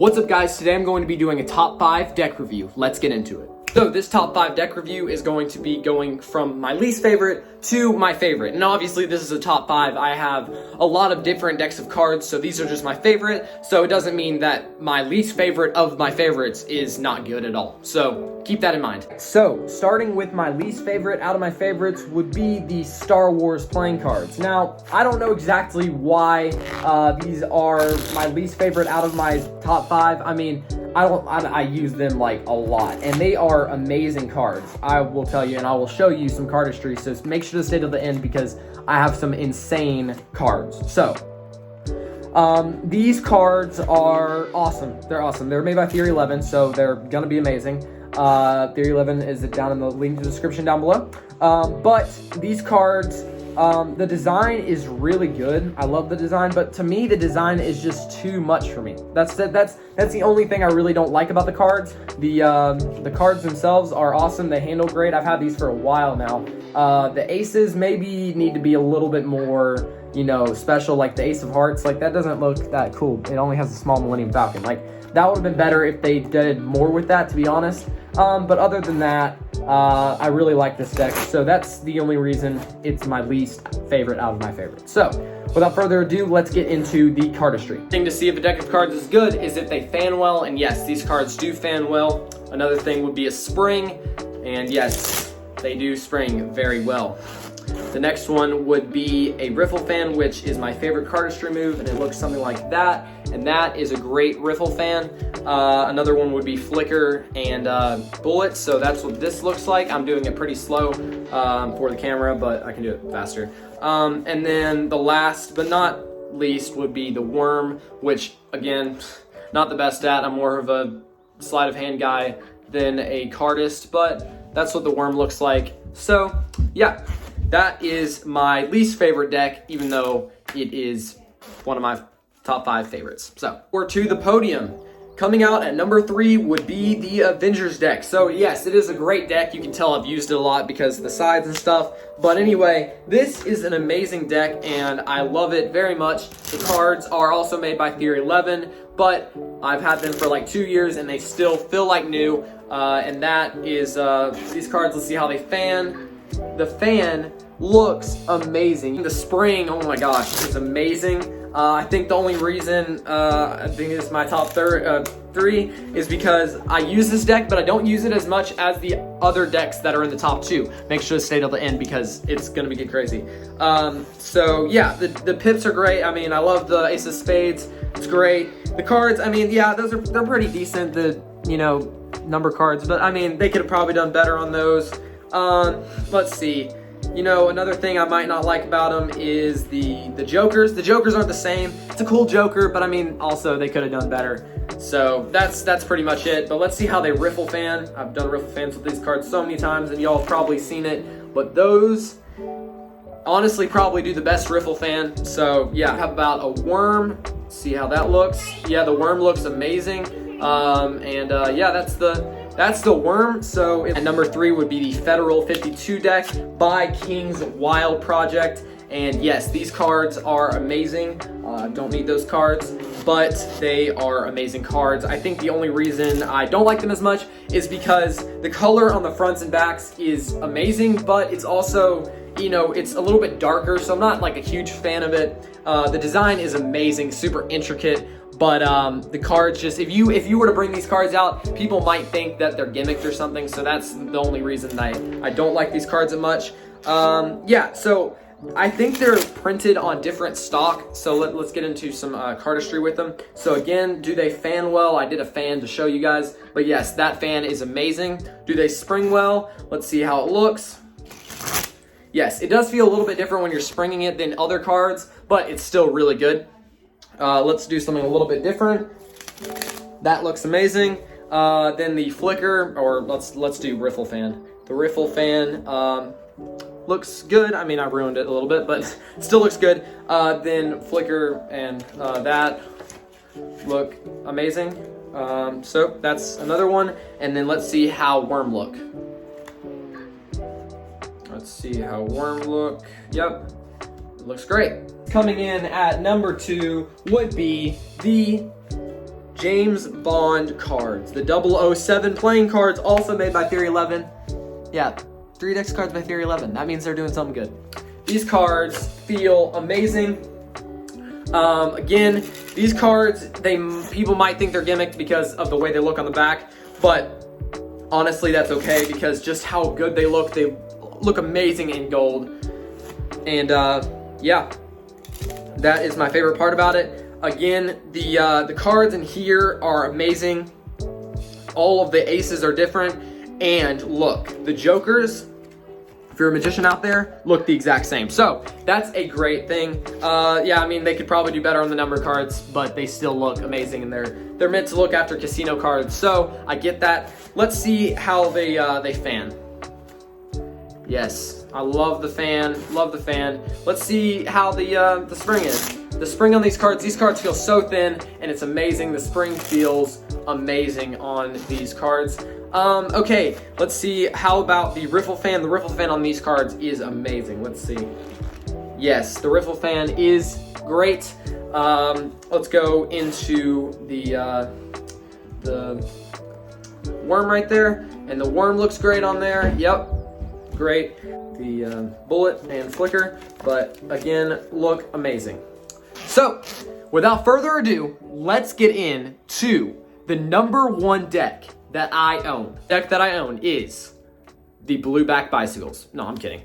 What's up guys, today I'm going to be doing a top 5 deck review. Let's get into it. So this top 5 deck review is going to be going from my least favorite to my favorite. And obviously this is a top 5. I have a lot of different decks of cards, so these are just my favorite. So it doesn't mean that my least favorite of my favorites is not good at all. So keep that in mind. So starting with my least favorite out of my favorites would be the Star Wars playing cards. Now, I don't know exactly why these are my least favorite out of my top 5. I mean, I use them like a lot, and they are amazing cards. I will tell you, and I will show you some cardistry, so make sure to stay till the end because I have some insane cards. So, these cards are awesome. They're awesome. They're made by Theory 11, so they're gonna be amazing. Theory 11 is down in the link in the description down below. But these cards, the design is really good. I love the design, but to me, the design is just too much for me. That's the only thing I really don't like about the cards. The cards themselves are awesome. They handle great. I've had these for a while now. The aces maybe need to be a little bit more, you know, special, like the Ace of Hearts. Like, that doesn't look that cool. It only has a small Millennium Falcon. Like, that would have been better if they did more with that, to be honest. But other than that, I really like this deck, so that's the only reason it's my least favorite out of my favorites. So, without further ado, let's get into the cardistry. The thing to see if a deck of cards is good is if they fan well, and yes, these cards do fan well. Another thing would be a spring, and yes, they do spring very well. The next one would be a Riffle Fan, which is my favorite cardistry move, and it looks something like that, and that is a great Riffle Fan. Another one would be Flicker and Bullet, so that's what this looks like. I'm doing it pretty slow for the camera, but I can do it faster. And then the last but not least would be the Worm, which again, not the best at. I'm more of a sleight of hand guy than a cardist, but that's what the Worm looks like. So yeah, that is my least favorite deck, even though it is one of my top 5 favorites. So we're to the podium. Coming out at number 3 would be the Avengers deck. So yes, it is a great deck. You can tell I've used it a lot because of the sides and stuff. But anyway, this is an amazing deck and I love it very much. The cards are also made by Theory 11, but I've had them for like 2 years and they still feel like new. And that is these cards. Let's see how they fan. The fan looks amazing. The spring, oh my gosh, it's amazing. I think the only reason I think it's my top 3 is because I use this deck, but I don't use it as much as the other decks that are in the top 2. Make sure to stay till the end because it's gonna be get crazy. So yeah, the pips are great. I mean, I love the Ace of Spades. It's great. The cards, I mean, yeah, they're pretty decent. The, you know, number cards, but I mean, they could have probably done better on those. Let's see. You know, another thing I might not like about them is the Jokers. The Jokers aren't the same. It's a cool Joker, but I mean, also they could have done better. So that's pretty much it. But let's see how they Riffle Fan. I've done Riffle Fans with these cards so many times, and y'all have probably seen it. But those honestly probably do the best Riffle Fan. So yeah, how about a Worm? See how that looks. Yeah, the Worm looks amazing. Yeah, that's the Worm. So at number 3 would be the Federal 52 deck by King's Wild Project. And yes, these cards are amazing. Don't need those cards, but they are amazing cards. I think the only reason I don't like them as much is because the color on the fronts and backs is amazing, but it's also, you know, it's a little bit darker, so I'm not like a huge fan of it. The design is amazing, super intricate. But the cards just, if you were to bring these cards out, people might think that they're gimmicked or something. So that's the only reason I don't like these cards that much. Yeah, so I think they're printed on different stock. So let's get into some cardistry with them. So again, do they fan well? I did a fan to show you guys. But yes, that fan is amazing. Do they spring well? Let's see how it looks. Yes, it does feel a little bit different when you're springing it than other cards, but it's still really good. Let's do something a little bit different. That looks amazing. Then the Flicker, or let's do Riffle Fan. The Riffle Fan looks good. I mean, I ruined it a little bit, but still looks good. Then Flicker and that look amazing. So that's another one. And then let's see how Worm look. Let's see how Worm look. Yep, it looks great. Coming in at number 2 would be the James Bond cards. The 007 playing cards, also made by Theory 11. Yeah, 3 Dex cards by Theory 11. That means they're doing something good. These cards feel amazing. Again, these cards, people might think they're gimmicked because of the way they look on the back, but honestly, that's okay because just how good they look amazing in gold. And yeah, that is my favorite part about it. Again, the cards in here are amazing. All of the aces are different, and look, the jokers, if you're a magician out there, look the exact same. So that's a great thing. Yeah, I mean, they could probably do better on the number cards, but they still look amazing, and they're meant to look after casino cards. So I get that. Let's see how they fan. Yes, I love the fan. Love the fan. Let's see how the spring is. The spring on these cards feel so thin, and it's amazing. The spring feels amazing on these cards. Okay, let's see. How about the riffle fan? The riffle fan on these cards is amazing. Let's see. Yes, the riffle fan is great. Let's go into the worm right there, and the worm looks great on there. Yep, great. The bullet and flicker, but again, look amazing. So, without further ado, let's get into the #1 deck that I own. Deck that I own is the Blueback Bicycles. No, I'm kidding.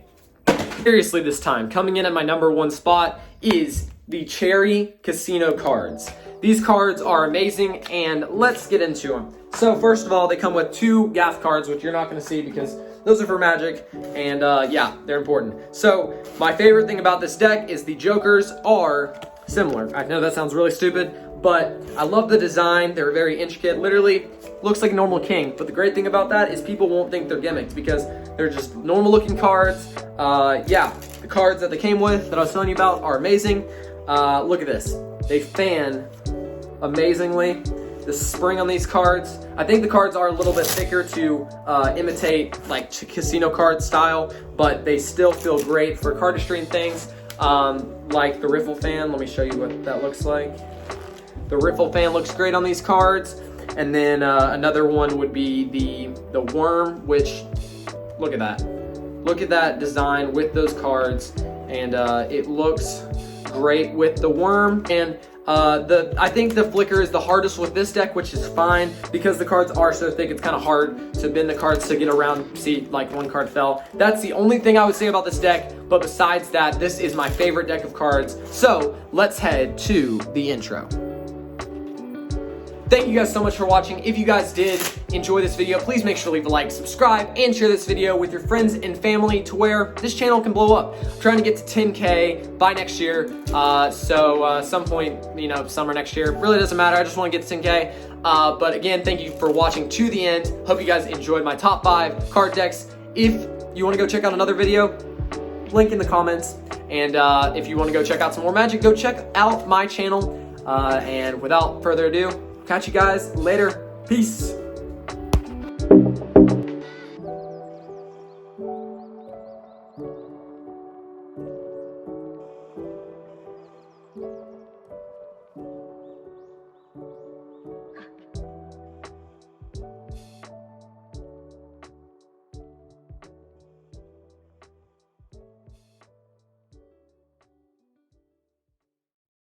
Seriously this time, coming in at my #1 spot is the Cherry Casino cards. These cards are amazing, and let's get into them. So first of all, they come with 2 Gaff cards, which you're not going to see because those are for Magic, and yeah, they're important. So my favorite thing about this deck is the jokers are similar. I know that sounds really stupid, but I love the design. They're very intricate. Literally looks like a normal king. But the great thing about that is people won't think they're gimmicks because they're just normal looking cards. Yeah, the cards that they came with that I was telling you about are amazing. Look at this. They fan amazingly. The spring on these cards, I think the cards are a little bit thicker to imitate like casino card style, but they still feel great for cardistry and things. Like the riffle fan. Let me show you what that looks like. The riffle fan looks great on these cards. And then another one would be the worm, which, look at that. Look at that design with those cards. And it looks great with the worm. And I think the flicker is the hardest with this deck, which is fine because the cards are so thick. It's kind of hard to bend the cards to get around. See, like one card fell. That's the only thing I would say about this deck. But besides that, this is my favorite deck of cards. So let's head to the intro. Thank you guys so much for watching. If you guys did enjoy this video, please make sure to leave a like, subscribe, and share this video with your friends and family to where this channel can blow up. I'm trying to get to 10K by next year. Some point, you know, summer next year. Really doesn't matter. I just want to get to 10K. But again, thank you for watching to the end. Hope you guys enjoyed my top 5 card decks. If you want to go check out another video, link in the comments. And if you want to go check out some more Magic, go check out my channel. And without further ado, catch you guys later. Peace.